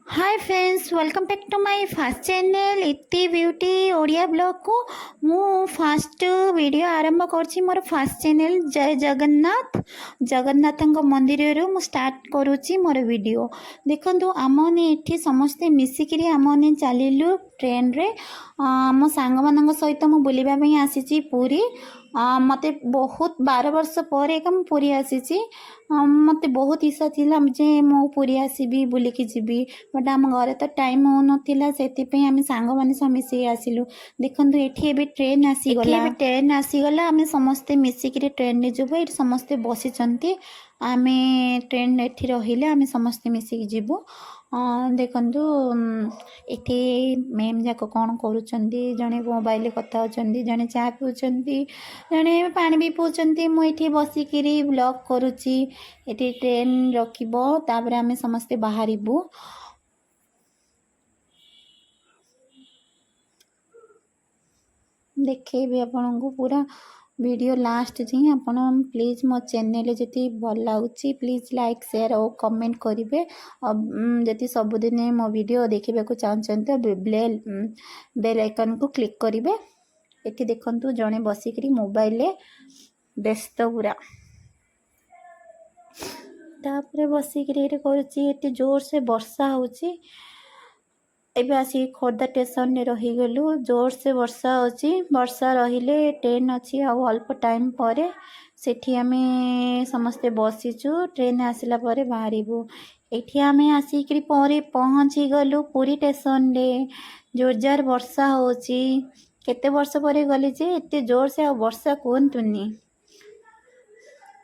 Hi friends welcome back to my first channel Iti beauty Odia blog को मु fast video आरंभ करछि मोर फर्स्ट चैनल जय जगन्नाथ जगन्नाथ मंदिर रु मु स्टार्ट करूछि मोर वीडियो देखंतु आमने एठी समस्ते मिसिकिरी आमने चलिलु ट्रेन रे मो सांग मानक सहित मु बुलिबा पई आसीछि पूरी मते बहुत 12 वर्ष पर एक पूरी आसी मते बहुत इच्छा थिला जे मो पूरी आसीबी बुलिकी जीबी बट आम घरे तो टाइम हो नाला से आम सांग मैंने सब मिसिक आसिलु देखो ये ट्रेन आसीगला ट्रेन आसीगला आम समस्ते मिसिक ट्रेन रे जीवु ये समस्ते बसी आम ट्रेन एठी रहिले आम समस्ते मिसिक जीवु देखु ये मैम जाक कौन करुँचे जड़े मोबाइल कथा होती जड़े चा पीछे जड़े पानी भी पीछे मुझे बसिक ब्लॉग करुच्ची ये ट्रेन रखिपर आम समस्ते बाहरबू देखेबी आपन को पूरा वीडियो लास्ट जी आपन प्लीज मो चैनल जति भल लगुच प्लीज लाइक शेयर और कमेंट करेंगे जति सबुदिन मो वीडियो देखा चाहते बेल आइकन को क्लिक करेंगे ये देखु जड़े बसिक मोबाइल व्यस्त पूरा तापर बसिक कर जोर से वर्षा होची एबे आसी खोर्धा स्टेशन रे रहीगलु जोर से वर्षा अच्छी वर्षा रहिले ट्रेन अच्छी अल्प टाइम पर सेठी आमे समस्ते बसीचु ट्रेन आसला पर बाहरबू एठी आमे आसिक पहुँची गलु पूरी स्टेशन रे जोरजार वर्षा होची केते वर्ष पर गली जे एते जोर से वर्षा कहतुनी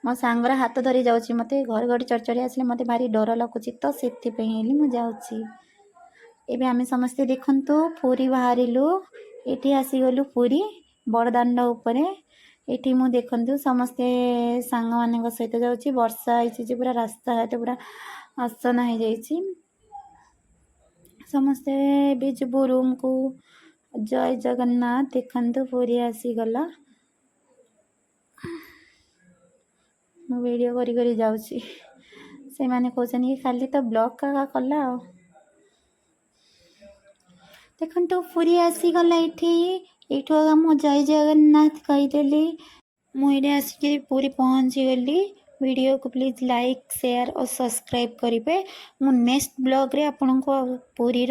मो सांगर हाथ धरी जाऊँगी मत घर घर चढ़ आसले मत भारी डर लगुच तो से मुझे जाऊँगी एबे आमे समस्ते देखंतु पूरी बाहरिलु एठी आसीगलु पूरी बड़दाण्ड उपरे एठी मु देखंतु समस्ते सांग मानक सहित जाउची वर्षा आइछि पूरा रास्ता घाट पूरा असना हो जाइछि समस्ते भी जबु रूम को जय जगन्नाथ देखंतु पूरी आसीगला मु वीडियो करी करी जाउची से माने कहछन कि खाली तो ब्लॉग का कला देखो पूरी आसीगला ये मु जय जगन्नाथ कहीदेली मुझे आसिक पूरी पहुँची गली वीडियो को प्लीज लाइक शेयर और सब्सक्राइब करेंगे मु नेक्स्ट ब्लॉग रे आपण को पूरी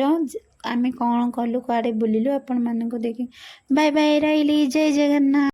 आमे कौन कलु कुआड़े बुलिलु आपण मानक देखी बाय बाय रही जय जगन्नाथ।